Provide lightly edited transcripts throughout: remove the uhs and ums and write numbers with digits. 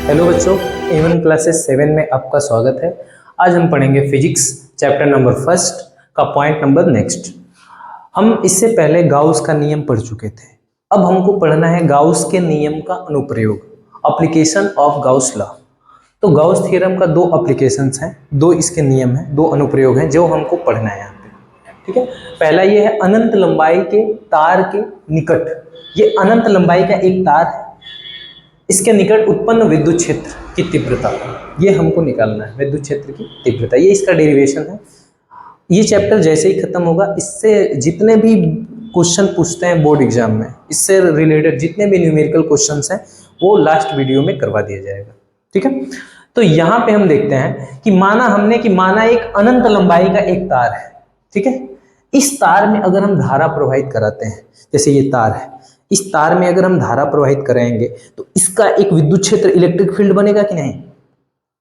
Hello बच्चों, A1 classes 7 में आपका स्वागत है। आज हम पढ़ेंगे फिजिक्स चैप्टर नंबर फर्स्ट का पॉइंट नंबर नेक्स्ट। हम इससे पहले गाउस का नियम पढ़ चुके थे। अब हमको पढ़ना है गाउस के नियम का अनुप्रयोग, एप्लीकेशन ऑफ गाउस लॉ। तो गाउस थ्योरम का दो एप्लीकेशंस हैं, दो इसके नियम हैं, दो अनुप्रयोग हैं जो हमको पढ़ना है यहाँ पे। ठीक है, पहला ये है अनंत लंबाई के तार के निकट। ये अनंत लंबाई का एक तार है, इसके निकट उत्पन्न विद्युत क्षेत्र की तीव्रता, ये हमको निकालना है, विद्युत क्षेत्र की तीव्रता। ये इसका डेरिवेशन है। ये चैप्टर जैसे ही खत्म होगा, इससे जितने भी क्वेश्चन पूछते हैं बोर्ड एग्जाम में, इससे रिलेटेड जितने भी न्यूमेरिकल क्वेश्चंस हैं वो लास्ट वीडियो में करवा दिया जाएगा। ठीक है, तो यहाँ पे हम देखते हैं कि माना एक अनंत लंबाई का एक तार है। ठीक है, इस तार में अगर हम धारा प्रवाहित कराते हैं, जैसे ये तार है, इस तार में अगर हम धारा प्रवाहित कराएंगे तो इसका एक विद्युत क्षेत्र, इलेक्ट्रिक फील्ड बनेगा कि नहीं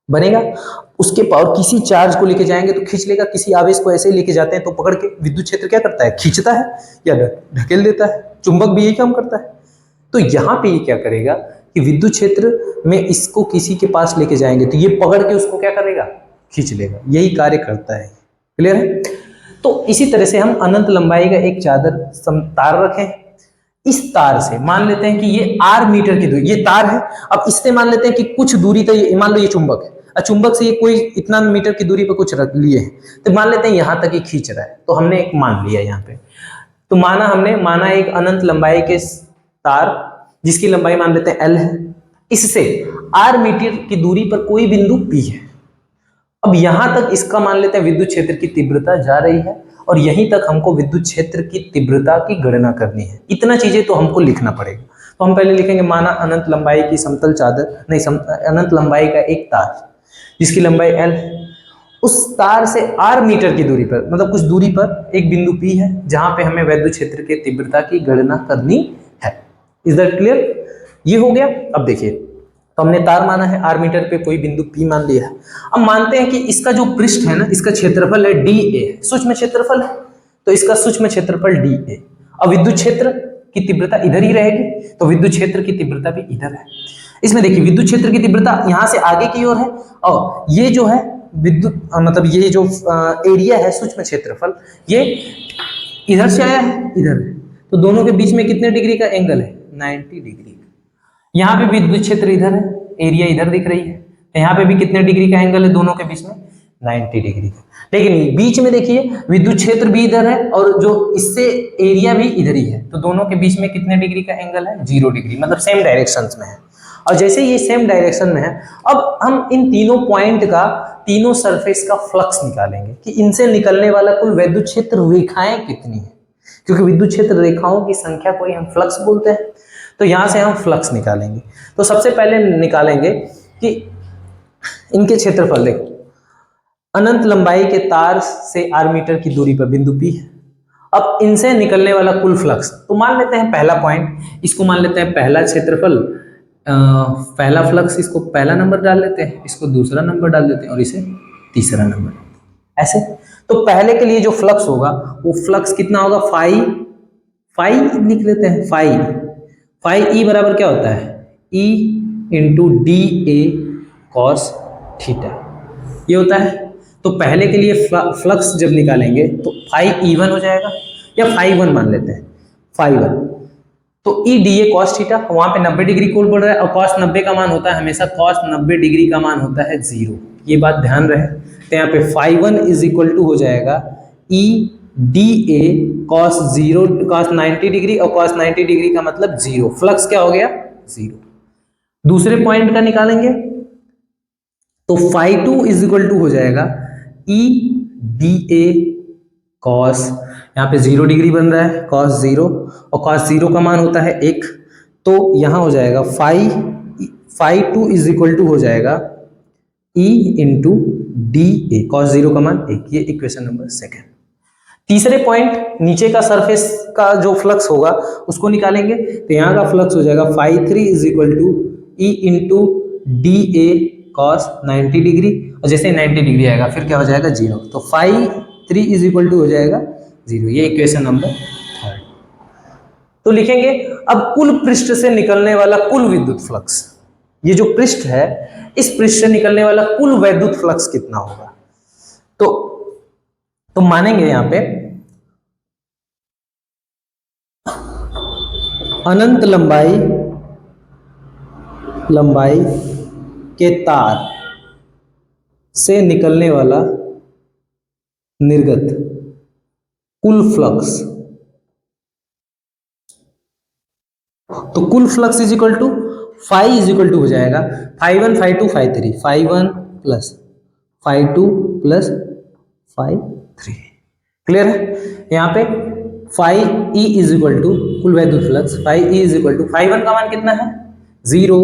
बनेगा। उसके पावर किसी चार्ज को लेके जाएंगे तो खींच लेगा, किसी आवेश को ऐसे ही लेके जाते हैं तो पकड़ के विद्युत क्षेत्र क्या करता है, खींचता है या ढकेल देता है। चुंबक भी यही काम करता है। तो यहाँ पे ये क्या करेगा कि विद्युत क्षेत्र में इसको किसी के पास लेके जाएंगे तो ये पकड़ के उसको क्या करेगा, खींच लेगा। यही कार्य करता है। क्लियर है। तो इसी तरह से हम अनंत लंबाई का एक चादर तार रखें। इस तार से मान लेते हैं कि ये r मीटर की दूरी, ये तार है। अब इससे मान लेते हैं कि कुछ दूरी तक, ये मान लो ये चुंबक है, और चुंबक से ये कोई इतना मीटर की दूरी पर कुछ रख लिए हैं, तो मान लेते हैं यहां तक ये खींच रहा है। तो हमने एक मान लिया यहाँ पे। तो माना एक अनंत लंबाई के तार जिसकी लंबाई मान लेते हैं l है, इससे r मीटर की दूरी पर कोई बिंदु P है। अब यहां तक इसका मान लेते हैं विद्युत क्षेत्र की तीव्रता जा रही है, और यहीं तक हमको विद्युत क्षेत्र की तीव्रता की गणना करनी है। इतना चीजें तो हमको लिखना पड़ेगा। तो हम पहले लिखेंगे माना अनंत लंबाई की समतल चादर, नहीं अनंत लंबाई का एक तार जिसकी लंबाई l है, उस तार से r मीटर की दूरी पर, मतलब कुछ दूरी पर एक बिंदु P है जहां पे हमें विद्युत क्षेत्र की तीव्रता की गणना करनी है। Is that clear? ये हो गया। अब देखिए, तो हमने तार माना है, r मीटर पे कोई बिंदु P मान लिया है। अब मानते हैं कि इसका जो पृष्ठ है ना, इसका क्षेत्रफल है dA, सूक्ष्म क्षेत्रफल है, तो इसका सूक्ष्म क्षेत्रफल dA। अब विद्युत क्षेत्र की तीव्रता इधर ही रहेगी, तो विद्युत क्षेत्र की तीव्रता भी इधर है। इसमें देखिए विद्युत क्षेत्र की तीव्रता यहाँ से आगे की ओर है, और ये जो है विद्युत मतलब ये जो एरिया है, सूक्ष्म क्षेत्रफल, ये इधर से आया है, इधर है। तो दोनों के बीच में कितने डिग्री का एंगल है, 90 डिग्री। यहाँ पे विद्युत क्षेत्र इधर है, एरिया इधर दिख रही है, तो यहाँ पे भी कितने डिग्री का एंगल है दोनों के बीच में, 90 डिग्री का। लेकिन बीच में देखिए विद्युत क्षेत्र भी इधर है और जो इससे एरिया भी इधर ही है, तो दोनों के बीच में कितने डिग्री का एंगल है, 0 डिग्री, मतलब सेम डायरेक्शन में है। और जैसे ये सेम डायरेक्शन में है, अब हम इन तीनों पॉइंट का, तीनों सरफेस का फ्लक्स निकालेंगे कि इनसे निकलने वाला कुल विद्युत क्षेत्र रेखाएं कितनी है, क्योंकि विद्युत क्षेत्र रेखाओं की संख्या को ही हम फ्लक्स बोलते हैं। तो यहां से हम फ्लक्स निकालेंगे। तो सबसे पहले निकालेंगे कि इनके क्षेत्रफल। देखो, अनंत लंबाई के तार से r मीटर की दूरी पर बिंदु P है। अब इनसे निकलने वाला कुल फ्लक्स, तो मान लेते हैं पहला पॉइंट, इसको मान लेते हैं पहला क्षेत्रफल, पहला फ्लक्स, इसको पहला नंबर डाल देते हैं, इसको दूसरा नंबर डाल देते हैं, और इसे तीसरा नंबर, ऐसे। तो पहले के लिए जो फ्लक्स होगा वो फ्लक्स कितना होगा, फाई लिख लेते हैं, फाई ई बराबर क्या होता है, E into D A cos theta, ये होता है। तो पहले के लिए फ्लक्स जब निकालेंगे तो फाई E1 हो जाएगा, या फाई 1 मान लेते हैं, फाई 1। तो E D A cos theta, वहां पे 90 डिग्री कोण पड़ रहा है, और कॉस 90 का मान होता है हमेशा, कॉस 90 डिग्री का मान होता है 0, ये बात ध्यान रहे। तो यहाँ पे फाई 1 इज इक्वल टू हो जाएगा E D A cos 90 degree, और कॉस 90 डिग्री का मतलब 0, फ्लक्स क्या हो गया, 0। दूसरे पॉइंट का निकालेंगे तो फाई 2 इज इक्वल टू हो जाएगा ई डी ए कॉस, यहाँ पे 0 डिग्री बन रहा है, कॉस 0, और कॉस 0 का मान होता है 1, तो यहाँ हो जाएगा फाई 2 इज इक्वल टू हो जाएगा ई इंटू डी ए, कॉस 0 का मान 1। ये इक्वेशन नंबर 2। तीसरे पॉइंट, नीचे का सरफेस का जो फ्लक्स होगा उसको निकालेंगे, तो यहाँ का फ्लक्स हो जाएगा phi 3 is equal to E into D A cos 90 degree, और जैसे 90 डिग्री आएगा फिर क्या हो जाएगा, 0, तो फाई 3 इज इक्वल टू हो जाएगा 0। ये इक्वेशन नंबर 3। तो लिखेंगे अब कुल पृष्ठ से निकलने वाला कुल विद्युत फ्लक्स, ये जो पृष्ठ है, इस पृष्ठ से निकलने वाला कुल वैद्युत फ्लक्स कितना होगा। तो मानेंगे यहां पे अनंत लंबाई के तार से निकलने वाला निर्गत कुल फ्लक्स, तो कुल flux is equal to phi is equal to हो जाएगा φ1 φ2 φ3, φ1 प्लस φ2 प्लस φ3। क्लियर है। यहाँ पे phi E is equal to कुल वैद्युत flux, phi E is equal to φ1 का मान कितना है 0,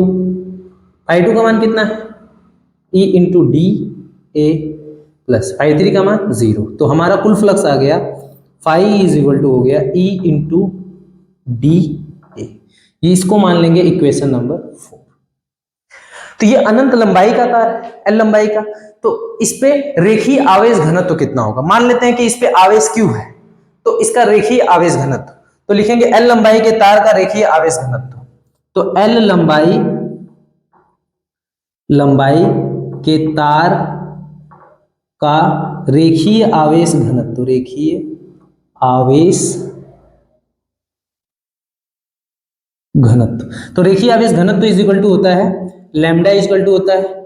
φ2 का मान कितना है E into D A plus φ3 का मान 0। तो हमारा कुल फ्लक्स आ गया फाई इज इक्वल टू हो गया ई इंटू डी ए। ये इसको मान लेंगे इक्वेशन नंबर 4। तो ये अनंत लंबाई का तार है, एल लंबाई का, तो इस पे रेखीय आवेश घनत्व कितना होगा। मान लेते हैं कि इस पे आवेश क्यू है, तो इसका रेखीय आवेश घनत्व, तो लिखेंगे एल लंबाई के तार का रेखीय आवेश घनत्व। तो एल लंबाई के तार का रेखीय आवेश घनत्व, रेखीय आवेश घनत्व, तो रेखीय आवेश घनत्व इज इक्वल टू होता है लैम्डा इज इक्वल टू होता है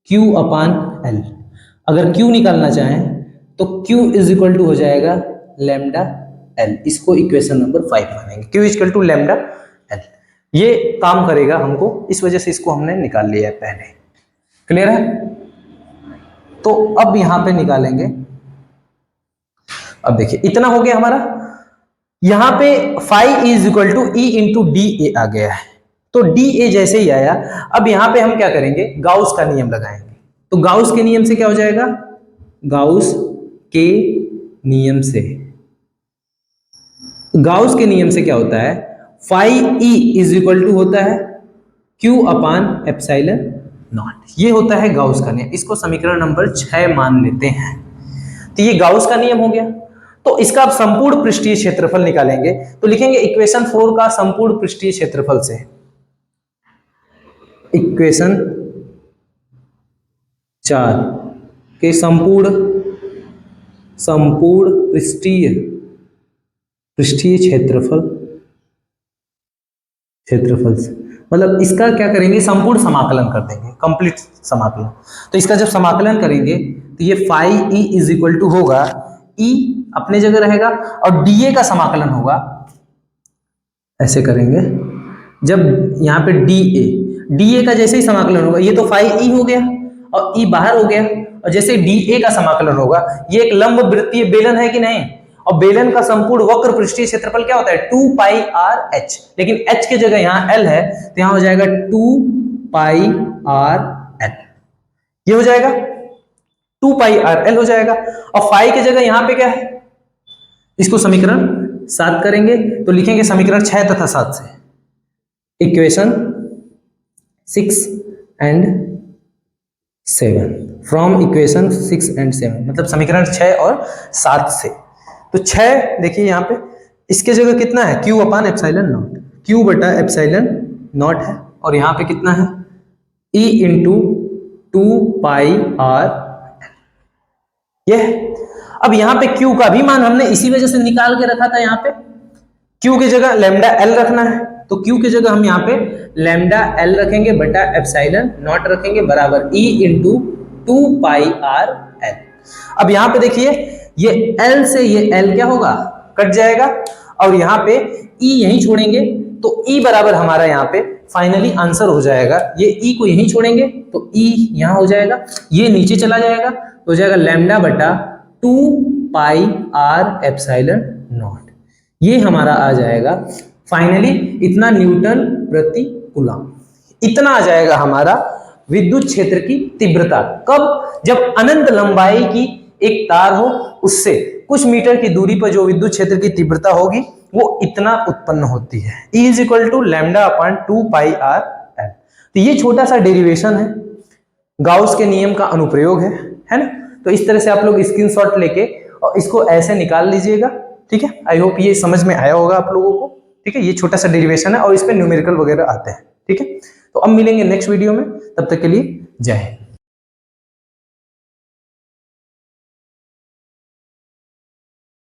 Q अपान L। अगर Q निकालना चाहें तो Q इज इक्वल टू हो जाएगा लैम्डा L। इसको इक्वेशन नंबर 5 मानेंगे, Q is equal to lambda L। ये काम करेगा हमको, इस वजह से इसको हमने निकाल लिया है पहले। क्लियर है। तो अब यहां पे निकालेंगे, अब देखिए इतना हो गया हमारा। यहां पे phi is equal to E into D A आ गया है, तो डी ए जैसे ही आया, अब यहां पे हम क्या करेंगे गाउस का नियम लगाएंगे। तो गाउस के नियम से क्या हो जाएगा, गाउस के नियम से, गाउस के नियम से क्या होता है phi E is equal to होता है क्यू अपान एप्सिलॉन नॉट। ये होता है गाउस का नियम, इसको समीकरण नंबर 6 मान लेते हैं। तो ये गाउस का नियम हो गया। तो इसका अब संपूर्ण पृष्ठीय क्षेत्रफल निकालेंगे, तो लिखेंगे इक्वेशन 4 का संपूर्ण पृष्ठीय क्षेत्रफल से, इक्वेशन 4 के संपूर्ण पृष्ठीय क्षेत्रफल से, मतलब इसका क्या करेंगे संपूर्ण समाकलन कर देंगे, कंप्लीट समाकलन। तो इसका जब समाकलन करेंगे तो ये phi E is equal to होगा, ई अपने जगह रहेगा और डीए का समाकलन होगा, ऐसे करेंगे। जब यहाँ पे डीए का जैसे ही समाकलन होगा, ये तो फाई ई हो गया और ई बाहर हो गया, और जैसे डीए का समाकलन होगा, ये एक लंब वृत्तीय बेलन है कि नहीं, और बेलन का संपूर्ण वक्र पृष्ठीय क्षेत्रफल क्या होता है 2 पाई आर एच, लेकिन एच की जगह यहाँ एल है, तो यहाँ हो जाएगा 2 पाई आर एल, ये हो जाएगा 2 पाई आर एल हो जाएगा। और फाई की जगह यहाँ पे क्या है, इसको समीकरण 7 करेंगे, तो लिखेंगे समीकरण 6 तथा 7 से, equation 6 and 7, from equation 6 and 7, मतलब समीकरण 6 और 7 से। तो 6 देखिए यहाँ पे, इसके जगह कितना है Q upon epsilon not, Q बटा एप्सिलॉन नॉट है, और यहाँ पे कितना है E इंटू 2 पाई आर, यह। अब यहाँ पे Q का भी मान हमने इसी वजह से निकाल के रखा था, यहाँ पे Q की जगह लैम्डा L रखना है, तो Q की जगह हम यहाँ पे लैम्डा L रखेंगे बटा एप्सिलॉन नॉट रखेंगे बराबर E into 2 pi R L. अब यहाँ पे देखिए ये L से ये L क्या होगा कट जाएगा, और यहाँ पे E यहीं छोड़ेंगे, तो E बराबर हमारा यहाँ पे फाइनली आंसर हो जाएगा, ये E को यहीं छोड़ेंगे तो E यहाँ हो जाएगा, ये नीचे चला जाएगा, तो हो जाएगा लैम्डा बटा 2 पाई आर एप्सिलॉन नॉट। ये हमारा आ जाएगा फाइनली इतना न्यूटन प्रति कूलम, इतना आ जाएगा हमारा विद्युत क्षेत्र की तीव्रता। कब, जब अनंत लंबाई की एक तार हो, उससे कुछ मीटर की दूरी पर जो विद्युत क्षेत्र की तीव्रता होगी वो इतना उत्पन्न होती है, E is equal to lambda upon 2 pi R L. तो ये छोटा सा डेरिवेशन है, गाउस के नियम का अनुप्रयोग है ना। तो इस तरह से आप लोग स्क्रीनशॉट लेके और इसको ऐसे निकाल लीजिएगा, ठीक है। आई होप ये समझ में आया होगा आप लोगों को, ठीक है। ये छोटा सा डेरिवेशन है और इस पे न्यूमेरिकल वगैरह आते हैं, ठीक है। तो अब मिलेंगे नेक्स्ट वीडियो में, तब तक के लिए जय हिंद।